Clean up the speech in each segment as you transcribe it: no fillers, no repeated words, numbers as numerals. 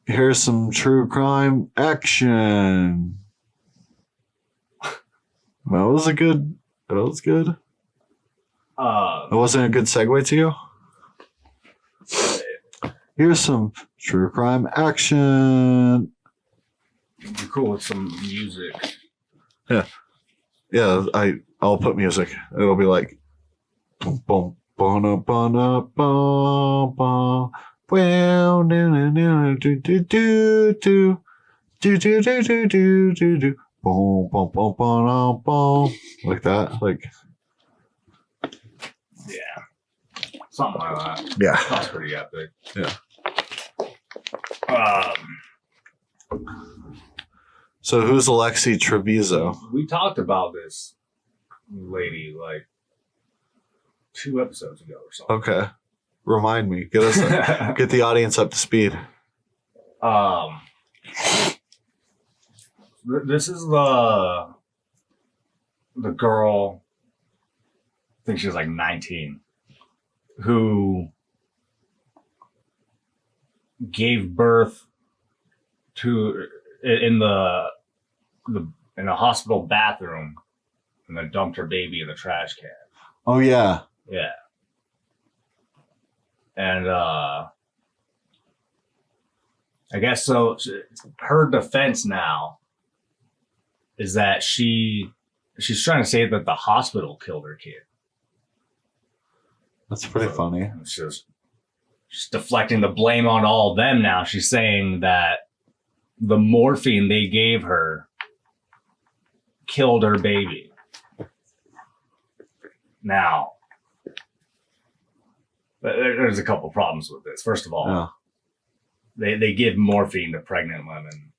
Here's some true crime action. That was good. It wasn't a good segue to you? Here's some true crime action. You're cool with some music. Yeah, I'll put music. It'll be like boom, boom, boom, boom, boom, boom, boom, boom, boom, boom, boom, boom, like that, like yeah, something like that. Yeah, that's pretty epic. Yeah. So who's Alexee Trevizo? We talked about this lady like 2 episodes ago or something. Okay, remind me. Get the audience up to speed. This is the girl. I think she was like 19, who gave birth to in a hospital bathroom, and then dumped her baby in the trash can. Oh yeah. Yeah. And I guess so. Her defense now is that she's trying to say that the hospital killed her kid. That's pretty funny. She's deflecting the blame on all of them now. She's saying that the morphine they gave her killed her baby. Now, there's a couple problems with this. First of all, they give morphine to pregnant women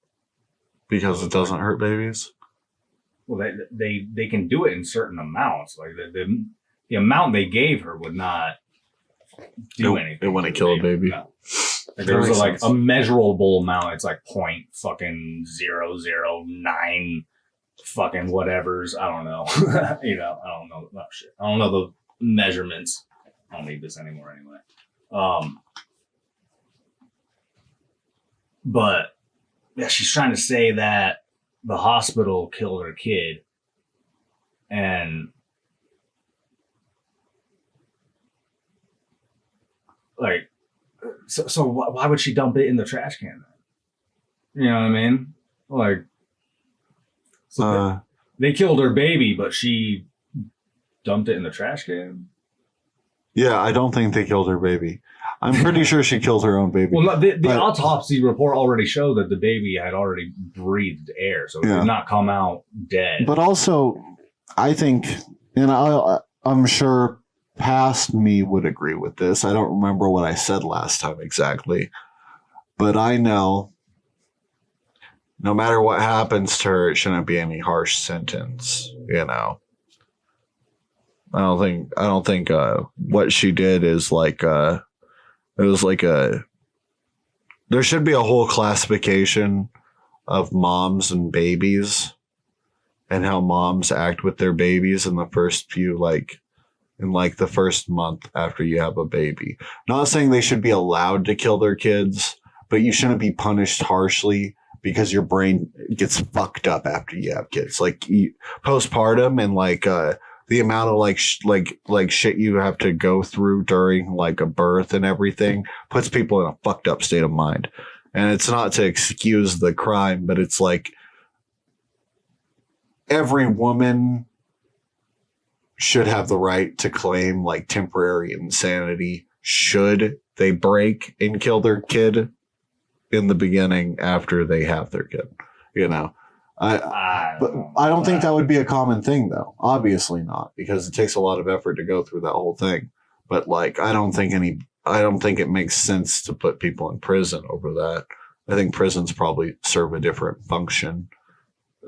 because it doesn't hurt babies. Well, they can do it in certain amounts. Like the amount they gave her would not do anything. It wouldn't kill a baby. No. Like there was a measurable amount. It's like 0.009 fucking whatevers. I don't know. I don't know that shit. I don't know the measurements. I don't need this anymore anyway. But yeah, she's trying to say that the hospital killed her kid, and like, so why would she dump it in the trash can then? You know what I mean? Like, they killed her baby, but she dumped it in the trash can. Yeah, I don't think they killed her baby. I'm pretty sure she killed her own baby. Well, the autopsy report already showed that the baby had already breathed air, so it did not come out dead. But also, I think, and I'm sure past me would agree with this. I don't remember what I said last time exactly, but I know no matter what happens to her, it shouldn't be any harsh sentence, you know. I don't think what she did is like it was like there should be a whole classification of moms and babies and how moms act with their babies in the first few the first month after you have a baby. Not saying they should be allowed to kill their kids, but you shouldn't be punished harshly because your brain gets fucked up after you have kids. Like postpartum and the amount of shit you have to go through during like a birth and everything puts people in a fucked up state of mind. And it's not to excuse the crime, but it's like every woman should have the right to claim like temporary insanity should they break and kill their kid in the beginning after they have their kid, you know. I don't think that would be a common thing, though. Obviously not, because it takes a lot of effort to go through that whole thing. But like, I don't think it makes sense to put people in prison over that. I think prisons probably serve a different function.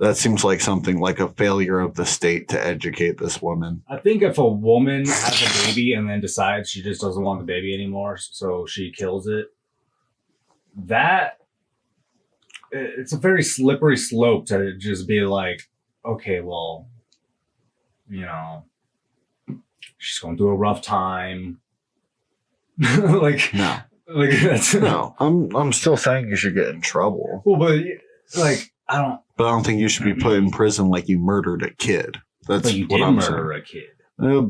That seems like something like a failure of the state to educate this woman. I think if a woman has a baby and then decides she just doesn't want the baby anymore, so she kills it, it's a very slippery slope to just be like, okay, well, you know, she's going through a rough time. Like, no. Like, that's, No, I'm still saying you should get in trouble. well, but like, But I don't think you should be put in prison like you murdered a kid. That's but you what did I'm murder saying. a kid.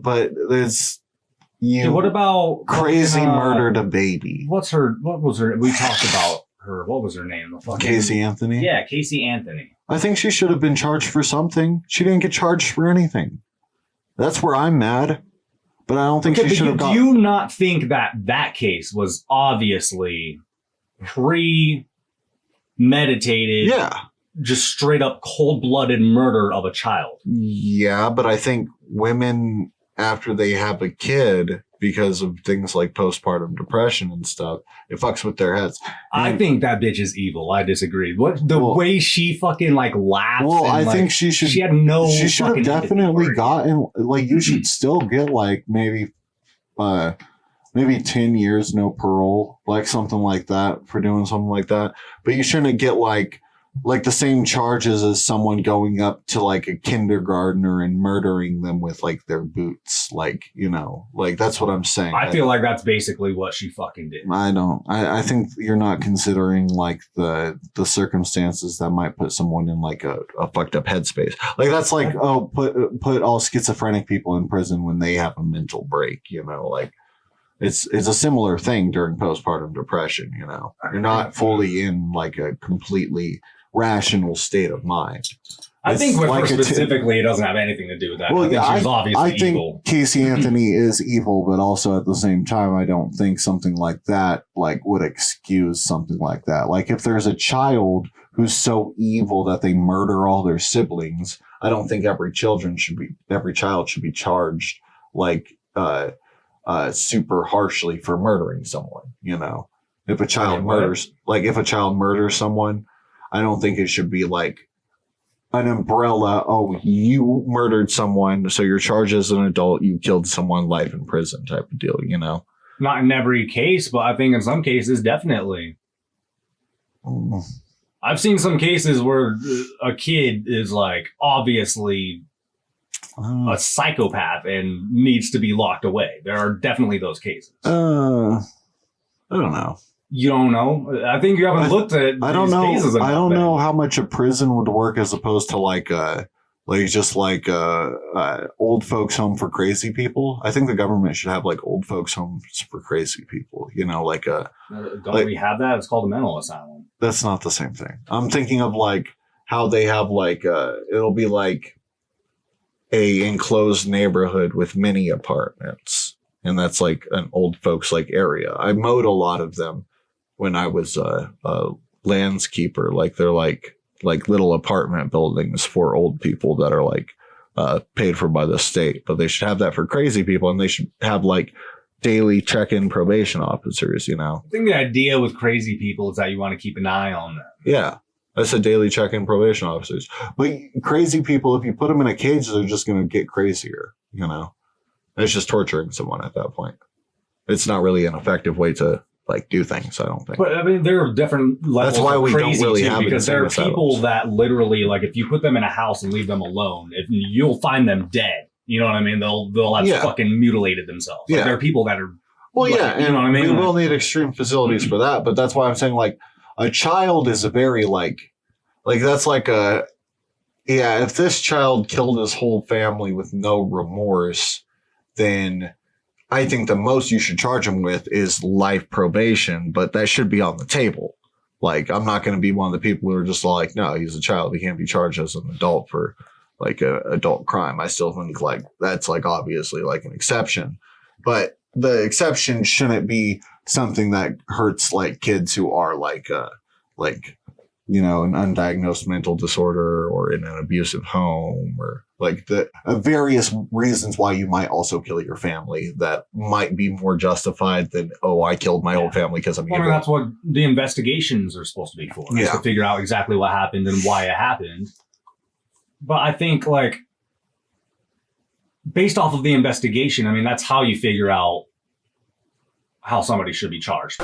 But it's you. Hey, what about crazy fucking, murdered a baby? What was her? We talked about her. What was her name? The fucking, Casey Anthony. Yeah, Casey Anthony. I think she should have been charged for something. She didn't get charged for anything. That's where I'm mad. But I don't think she should have got. Do you not think that that case was obviously premeditated? Yeah. Just straight up cold-blooded murder of a child. Yeah, but I think women, after they have a kid, because of things like postpartum depression and stuff, it fucks with their heads. I think that bitch is evil. I disagree. The way she fucking like laughs. Well, and, I like, think she should. She had no. She should have fucking definitely empathy. gotten, like, you should still get like maybe 10 years no parole, like something like that for doing something like that. But you shouldn't get like the same charges as someone going up to like a kindergartner and murdering them with like their boots. Like, you know, like that's what I'm saying. I feel like that's basically what she fucking did. I think you're not considering like the circumstances that might put someone in like a fucked up headspace. Like that's like, put all schizophrenic people in prison when they have a mental break, you know, like it's a similar thing during postpartum depression, you know. You're not fully in like a completely rational state of mind. I think with like her specifically, it doesn't have anything to do with that. Well, I think she's obviously I think evil. Casey Anthony is evil, but also at the same time, I don't think something like that like would excuse something like that. Like if there's a child who's so evil that they murder all their siblings, I don't think every child should be charged like super harshly for murdering someone. You know, if a child murders someone, I don't think it should be like an umbrella. Oh, you murdered someone, so you're charged as an adult. You killed someone, life in prison type of deal, you know? Not in every case, but I think in some cases, definitely. I've seen some cases where a kid is like obviously a psychopath and needs to be locked away. There are definitely those cases. I don't know. You don't know? I think you haven't looked at I don't these know. cases enough, I don't then. know how much a prison would work as opposed to like old folks home for crazy people. I think the government should have like old folks homes for crazy people. You know, like Don't we have that? It's called a mental asylum. that's not the same thing. I'm thinking of like how they have like it'll be like a enclosed neighborhood with many apartments, and that's like an old folks like area. I mowed a lot of them when I was a landscaper. Like they're like little apartment buildings for old people that are like paid for by the state. But they should have that for crazy people, and they should have like daily check-in probation officers, you know? I think the idea with crazy people is that you want to keep an eye on them. Yeah. That's a daily check-in probation officers. But crazy people, if you put them in a cage, they're just going to get crazier, you know? It's just torturing someone at that point. It's not really an effective way to like do things, I don't think. But I mean, there are different levels. That's why we of don't crazy really too, have it because in there are insane people asylums. that literally, like, if you put them in a house and leave them alone, you'll find them dead. You know what I mean? They'll have fucking mutilated themselves. Like, Yeah. there are people that are. Well, like, yeah, you know what I mean? we will need extreme facilities for that, but that's why I'm saying like a child is a very like that's like if this child killed his whole family with no remorse, then I think the most you should charge him with is life probation, but that should be on the table. Like, I'm not going to be one of the people who are just like, no, he's a child. He can't be charged as an adult for like a adult crime. I still think like that's like obviously like an exception, but the exception shouldn't be something that hurts like kids who are like, you know, an undiagnosed mental disorder or in an abusive home, or like the various reasons why you might also kill your family that might be more justified than, oh, I killed my whole family because I'm Well, I mean, that's what the investigations are supposed to be for, is to figure out exactly what happened and why it happened. But I think, like, based off of the investigation, I mean, that's how you figure out how somebody should be charged.